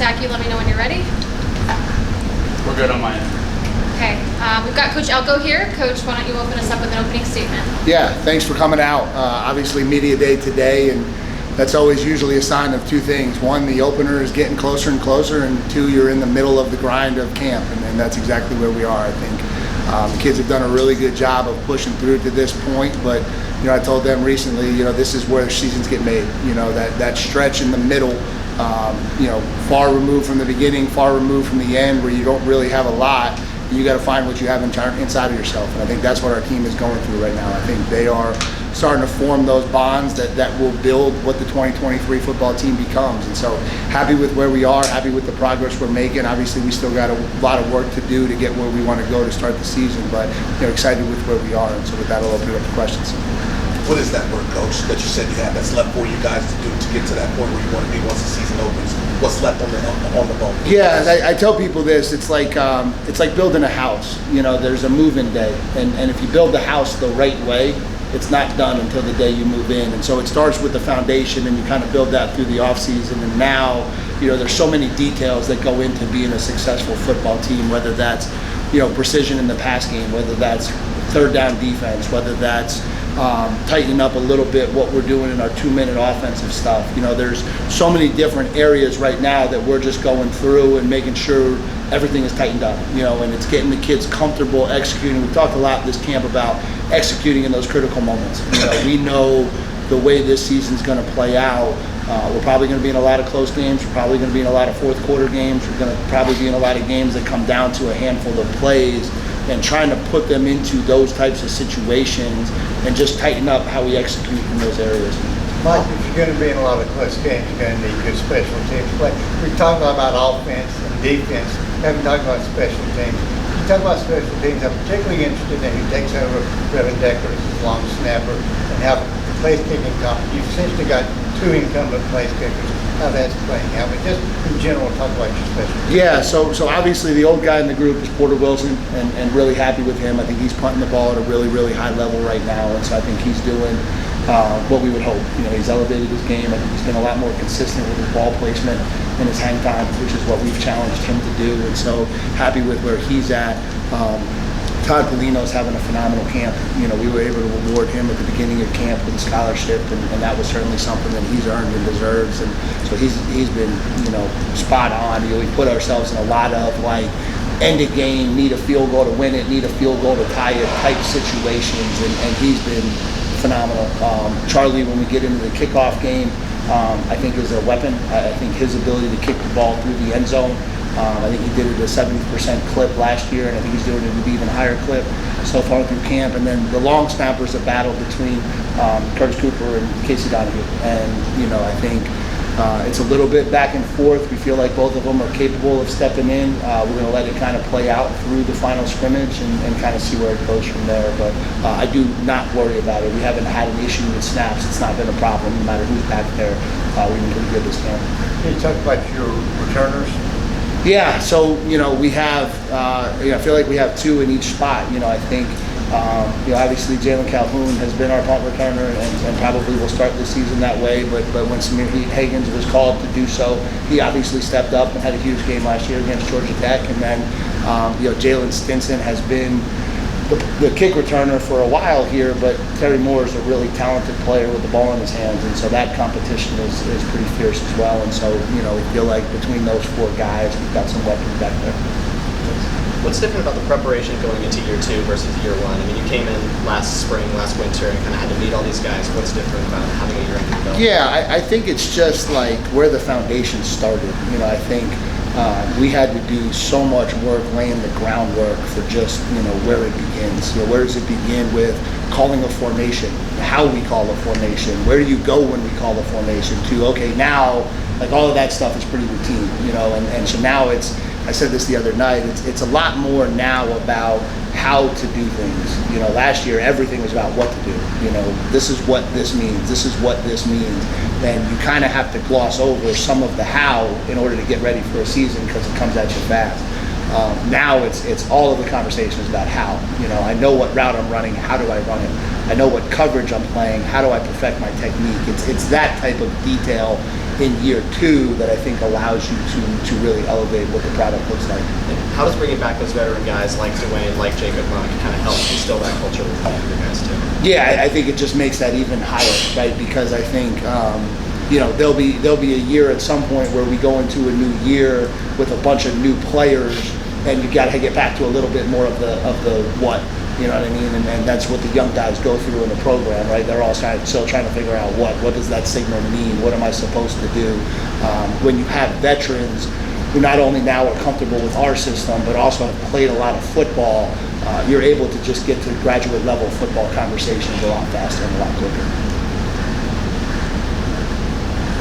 sack you. Let me know when you're ready. We're good on my end. Okay, we've got Coach Elko here. Coach, why don't you open us up with an opening statement? Yeah, thanks for coming out. Obviously, media day today, and that's always usually a sign of two things. One, the opener is getting closer and closer, and two, you're in the middle of the grind of camp, and that's exactly where we are, I think. The kids have done a really good job of pushing through to this point, but I told them recently, this is where seasons get made. That stretch in the middle, far removed from the beginning, far removed from the end, where you don't really have a lot. You got to find what you have inside of yourself, and I think that's what our team is going through right now. I think they are starting to form those bonds that will build what the 2023 football team becomes. And so happy with where we are, happy with the progress we're making. Obviously, we still got a lot of work to do to get where we want to go to start the season, but excited with where we are. And so with that, I'll open it up to questions. What is that work, Coach, that you said you have that's left for you guys to do to get to that point where you want to be once the season opens? What's left on the bone? Yeah, I tell people this. It's like building a house. There's a move-in day, and if you build the house the right way, it's not done until the day you move in. And so it starts with the foundation, and you kind of build that through the off season. And now, there's so many details that go into being a successful football team, whether that's, precision in the pass game, whether that's third down defense, whether that's tightening up a little bit what we're doing in our 2-minute offensive stuff. There's so many different areas right now that we're just going through and making sure everything is tightened up, and it's getting the kids comfortable executing. We've talked a lot this camp about executing in those critical moments. We know the way this season's going to play out. We're probably going to be in a lot of close games. We're probably going to be in a lot of fourth quarter games. We're going to probably be in a lot of games that come down to a handful of plays, and trying to put them into those types of situations and just tighten up how we execute in those areas. Mike, if you're going to be in a lot of close games, you're going to need good special teams play. We're talking about offense and defense. We haven't talked about special teams. You talk about special teams, I'm particularly interested in who takes over Brevin Decker as his long snapper and how the place kicking comes. You've essentially got 2 incumbent place kickers. How that's playing out, but just in general, talk about your special teams. Yeah, so obviously the old guy in the group is Porter Wilson, and really happy with him. I think he's punting the ball at a really, really high level right now, and so I think he's doing what we would hope. He's elevated his game. I think he's been a lot more consistent with his ball placement and his hang time, which is what we've challenged him to do, and so happy with where he's at. Todd Polino's having a phenomenal camp. We were able to reward him at the beginning of camp with a scholarship, and that was certainly something that he's earned and deserves. And so he's been, spot on. We put ourselves in a lot of end of game, need a field goal to win it, need a field goal to tie it type situations, and he's been phenomenal. Charlie, when we get into the kickoff game, I think is a weapon. I think his ability to kick the ball through the end zone. I think he did it at a 70% clip last year, and I think he's doing it at an even higher clip so far through camp. And then the long snappers, a battle between Curtis Cooper and Casey Donahue. And, I think it's a little bit back and forth. We feel like both of them are capable of stepping in. We're going to let it kind of play out through the final scrimmage and kind of see where it goes from there. But I do not worry about it. We haven't had an issue with snaps. It's not been a problem no matter who's back there. We've been pretty good this camp. Can you talk about your returners? Yeah, so we have, I feel like we have 2 in each spot. I think, obviously Jalen Calhoun has been our punt returner and probably will start the season that way. But when Samir Higgins was called to do so, he obviously stepped up and had a huge game last year against Georgia Tech. And then, Jalen Stinson has been the kick returner for a while here, but Terry Moore is a really talented player with the ball in his hands, and so that competition is pretty fierce as well. And so, we feel like between those 4 guys, we've got some weapons back there. What's different about the preparation going into year 2 versus year 1? I mean, you came in last spring, last winter, and kind of had to meet all these guys. What's different about having a year under your belt? Yeah, I think it's just like where the foundation started. I think we had to do so much work laying the groundwork for just, where it begins. Where does it begin with calling a formation, how we call a formation, where do you go when we call a formation to, okay, now, all of that stuff is pretty routine, and so now I said this the other night, it's a lot more now about how to do things. Last year everything was about what to do. This is what this means, this is what this means. And you kind of have to gloss over some of the how in order to get ready for a season because it comes at you fast. Now it's all of the conversations about how. I know what route I'm running, how do I run it? I know what coverage I'm playing, how do I perfect my technique? It's that type of detail in year 2 that I think allows you to really elevate what the product looks like. And how does bringing back those veteran guys like Dwayne, like Jacob Monk, kind of help instill that culture with the younger guys too? Yeah, I think it just makes that even higher, right? Because I think there'll be a year at some point where we go into a new year with a bunch of new players, and you got to get back to a little bit more of the what. You know what I mean? And that's what the young guys go through in the program, right? They're all still trying to figure out what does that signal mean? What am I supposed to do? When you have veterans who not only now are comfortable with our system, but also have played a lot of football, you're able to just get to graduate level football conversations a lot faster and a lot quicker.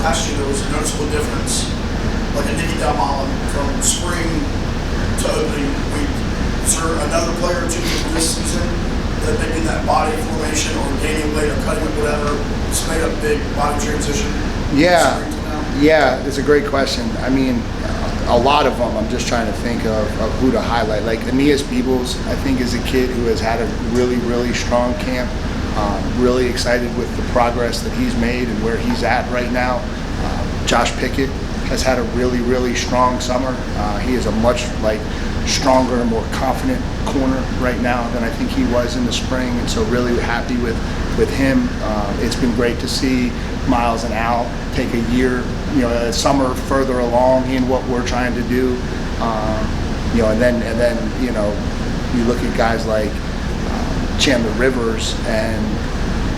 Last year there was a noticeable difference, like a Nicky Dalmolin from spring to opening week. Is there another player or two this season that maybe in that body formation or gaining weight or cutting it, whatever, it's made a big body transition? Yeah, it's a great question. I mean, a lot of them, I'm just trying to think of who to highlight. Like Aeneas Beebles, I think, is a kid who has had a really, really strong camp. Really excited with the progress that he's made and where he's at right now. Josh Pickett has had a really, really strong summer. He is a much stronger and more confident corner right now than I think he was in the spring, and so really happy with him. It's been great to see Miles and Al take a year, a summer further along in what we're trying to do. And then you look at guys like Chandler Rivers and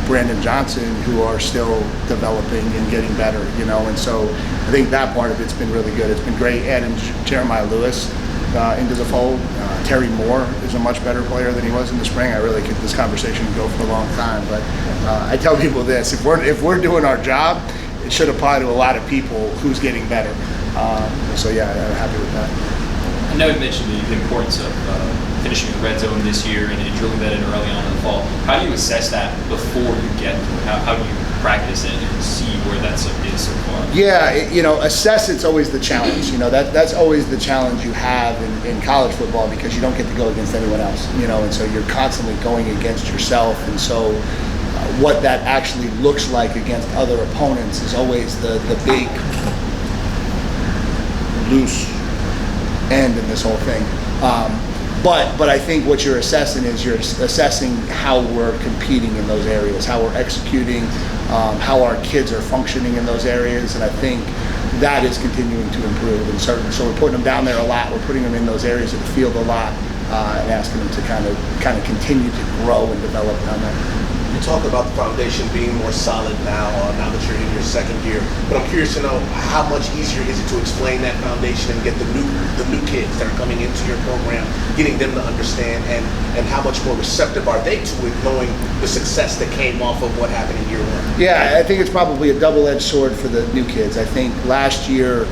Brandon Johnson, who are still developing and getting better, and so I think that part of it's been really good. It's been great adding Jeremiah Lewis into the fold. Terry Moore is a much better player than he was in the spring. This conversation could go for a long time, but I tell people this: if we're doing our job, it should apply to a lot of people who's getting better. So yeah, I'm happy with that. I know you mentioned the importance of finishing the red zone this year and drilling that in early on in the fall. How do you assess that before you get to it? How do you practice it and see where that is so far? Yeah, assess it's always the challenge. That's always the challenge you have in college football, because you don't get to go against anyone else. And so you're constantly going against yourself, and so what that actually looks like against other opponents is always the big loose end in this whole thing. But I think what you're assessing is you're assessing how we're competing in those areas, how we're executing, how our kids are functioning in those areas, and I think that is continuing to improve. And so we're putting them down there a lot. We're putting them in those areas of the field a lot, and asking them to kind of continue to grow and develop down there. You talk about the foundation being more solid now that you're in your second year, but I'm curious to know how much easier is it to explain that foundation and get the new kids that are coming into your program, getting them to understand, and how much more receptive are they to it, knowing the success that came off of what happened in year 1? Yeah, I think it's probably a double-edged sword for the new kids. I think last year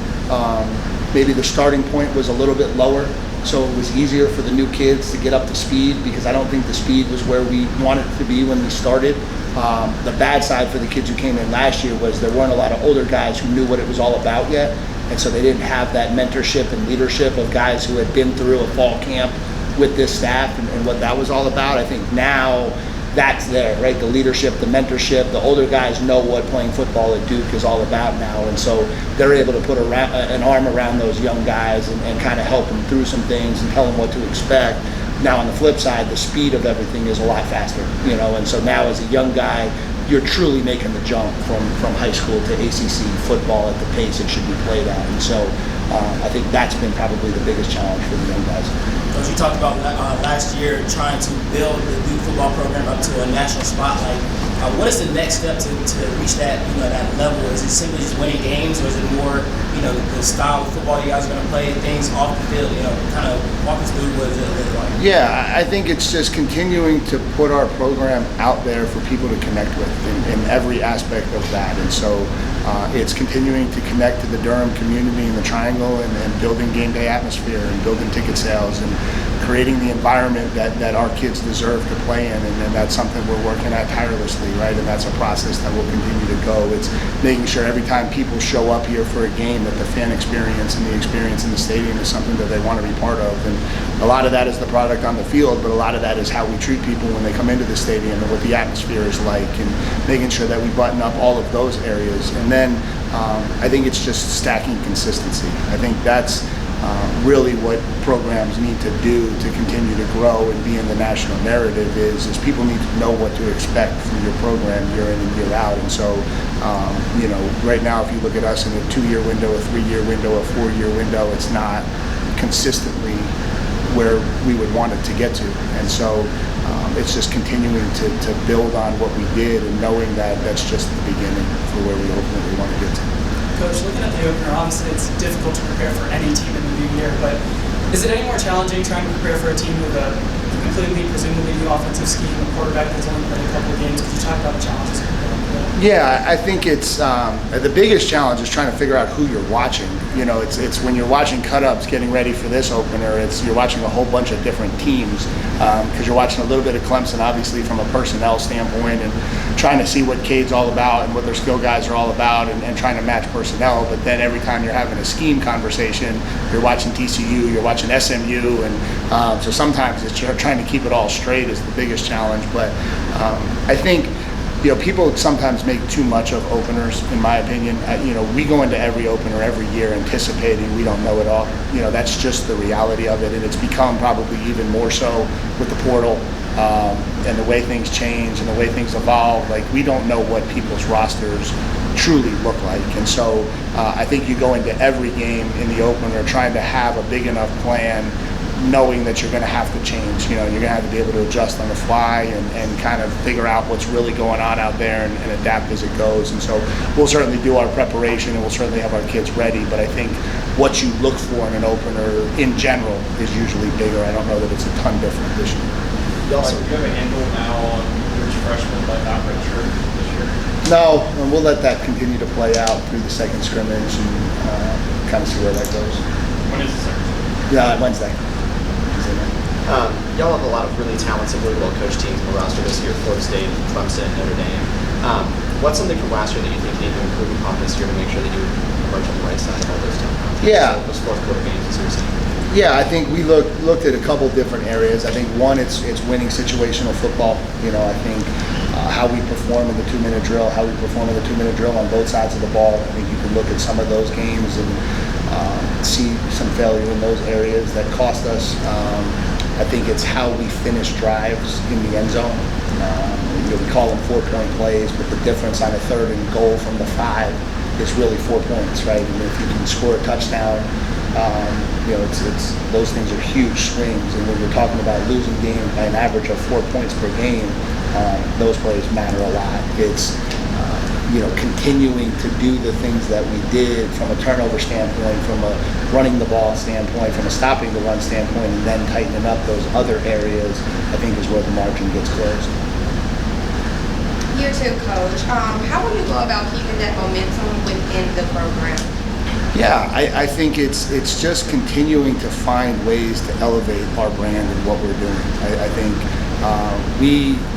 maybe the starting point was a little bit lower, so it was easier for the new kids to get up to speed, because I don't think the speed was where we wanted it to be when we started. The bad side for the kids who came in last year was there weren't a lot of older guys who knew what it was all about yet, and so they didn't have that mentorship and leadership of guys who had been through a fall camp with this staff and what that was all about. I think now that's there, right? The leadership, the mentorship, the older guys know what playing football at Duke is all about now, and so they're able to put an arm around those young guys and kind of help them through some things and tell them what to expect. Now on the flip side, the speed of everything is a lot faster, and so now as a young guy, you're truly making the jump from high school to ACC football at the pace it should be played at, and so I think that's been probably the biggest challenge for the young guys. Coach, you talked about last year trying to build the Duke football program up to a national spotlight. What is the next step to reach that that level? Is it simply just winning games, or is it more the style of football you guys are going to play, things off the field? Kind of walk us through what it's like. Yeah, I think it's just continuing to put our program out there for people to connect with in every aspect of that, and so it's continuing to connect to the Durham community in the Triangle and building game day atmosphere and building ticket sales and creating the environment that our kids deserve to play in, and that's something we're working at tirelessly, right? And that's a process that will continue to go. It's making sure every time people show up here for a game that the fan experience and the experience in the stadium is something that they want to be part of. And a lot of that is the product on the field, but a lot of that is how we treat people when they come into the stadium and what the atmosphere is like, and making sure that we button up all of those areas. And then I think it's just stacking consistency. I think that's really what programs need to do to continue to grow and be in the national narrative is people need to know what to expect from your program year in and year out. And so, right now, if you look at us in a 2-year window, a 3-year window, a 4-year window, it's not consistently where we would want it to get to. And so it's just continuing to build on what we did and knowing that that's just the beginning for where we ultimately want to get to. Coach, looking at the opener, obviously it's difficult to prepare for any team in the new year, but is it any more challenging trying to prepare for a team with a completely, presumably new offensive scheme, a quarterback that's only played a couple of games? Could you talk about the challenges? Yeah, I think it's the biggest challenge is trying to figure out who you're watching. It's when you're watching cut-ups getting ready for this opener, you're watching a whole bunch of different teams because you're watching a little bit of Clemson, obviously, from a personnel standpoint and trying to see what Cade's all about and what their skill guys are all about and trying to match personnel. But then every time you're having a scheme conversation, you're watching TCU, you're watching SMU, and so sometimes it's trying to keep it all straight is the biggest challenge. But I think people sometimes make too much of openers, in my opinion. We go into every opener every year anticipating we don't know it all. That's just the reality of it, and it's become probably even more so with the portal and the way things change and the way things evolve. Like, we don't know what people's rosters truly look like, and so I think you go into every game in the opener trying to have a big enough plan, knowing that you're going to have to change. You're going to have to be able to adjust on the fly and kind of figure out what's really going on out there and adapt as it goes. And so we'll certainly do our preparation and we'll certainly have our kids ready, but I think what you look for in an opener in general is usually bigger. I don't know that it's a ton different this year. Do you have a handle now on which freshmen might not redshirt this year? No, and we'll let that continue to play out through the second scrimmage and kind of see where that goes. When is the second scrimmage? Yeah, Wednesday. Y'all have a lot of really talented, really well-coached teams in the roster this year: Florida State, Clemson, Notre Dame. What's something from last year that you think you need to improve upon this year to make sure that you emerge on the right side of all those tough those fourth quarter games, as you were saying? Yeah, I think we looked at a couple different areas. I think one, it's winning situational football. I think how we perform in the 2-minute drill, on both sides of the ball. I think you can look at some of those games and see some failure in those areas that cost us. I think it's how we finish drives in the end zone. We call them 4-point plays, but the difference on a 3rd and goal from the 5 is really 4 points, right? And if you can score a touchdown, it's those things are huge swings. And when you're talking about losing games by an average of 4 points per game, those plays matter a lot. It's continuing to do the things that we did from a turnover standpoint, from a running the ball standpoint, from a stopping the run standpoint, and then tightening up those other areas, I think is where the margin gets closed. Year 2, Coach. How will you go about keeping that momentum within the program? Yeah, I think it's just continuing to find ways to elevate our brand and what we're doing. I think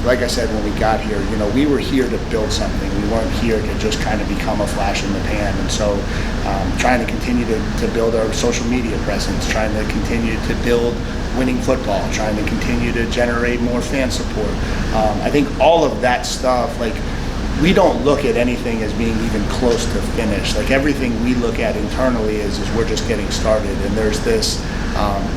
like I said, when we got here, we were here to build something. We weren't here to just kind of become a flash in the pan. And so trying to continue to build our social media presence, trying to continue to build winning football, trying to continue to generate more fan support. I think all of that stuff, we don't look at anything as being even close to finish. Everything we look at internally is we're just getting started. And there's this,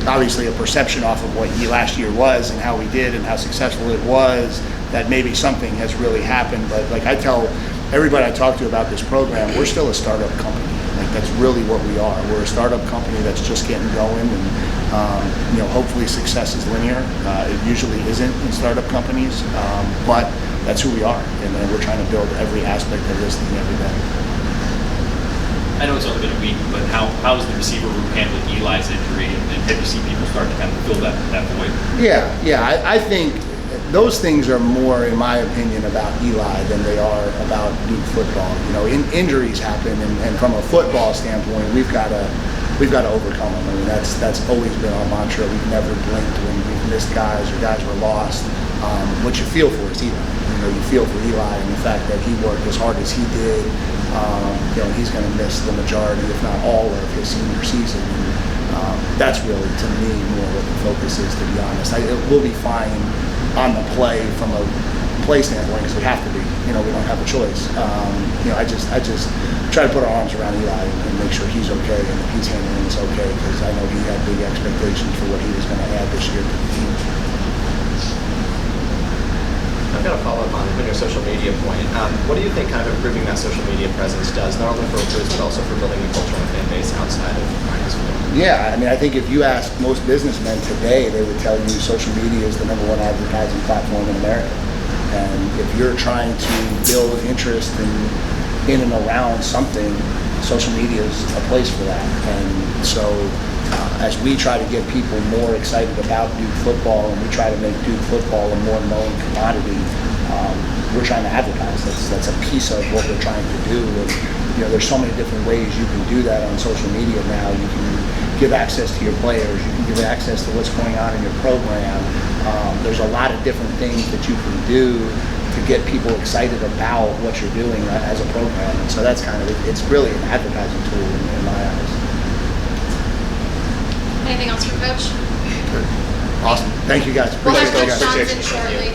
obviously, a perception off of what last year was and how we did and how successful it was, that maybe something has really happened. But I tell everybody I talk to about this program, we're still a startup company. That's really what we are. We're a startup company that's just getting going, and hopefully success is linear. It usually isn't in startup companies, but that's who we are, and we're trying to build every aspect of this thing every day. I know it's only been a week, but how has the receiver room handled Eli's injury, and have you seen people start to kind of fill that void? Yeah. I think those things are more, in my opinion, about Eli than they are about Duke football. Injuries happen, and from a football standpoint, we've got to overcome them. I mean, that's always been our mantra. We've never blinked when we've missed guys or guys were lost. What you feel for is Eli. You feel for Eli and the fact that he worked as hard as he did. He's going to miss the majority, if not all, of his senior season. And that's really, to me, more what the focus is, to be honest. We'll be fine on the play from a play standpoint because we have to be. We don't have a choice. I just try to put our arms around Eli and make sure he's okay and that he's handling this okay, because I know he had big expectations for what he was going to add this year to the team. I've got a follow-up on your social media point. What do you think kind of improving that social media presence does, not only for recruits, but also for building a culture and fan base outside of practice field? Yeah, I mean, I think if you ask most businessmen today, they would tell you social media is the #1 advertising platform in America. And if you're trying to build interest in and around something, social media is a place for that. And so as we try to get people more excited about Duke football and we try to make Duke football a more known commodity, we're trying to advertise. That's a piece of what we're trying to do. And, there's so many different ways you can do that on social media now. You can give access to your players. You can give access to what's going on in your program. There's a lot of different things that you can do to get people excited about what you're doing as a program. And so that's kind of, it's really an advertising tool in my eyes. Anything else for Coach? Awesome. Thank you guys. We'll have Appreciate Coach you guys. Johnson shortly.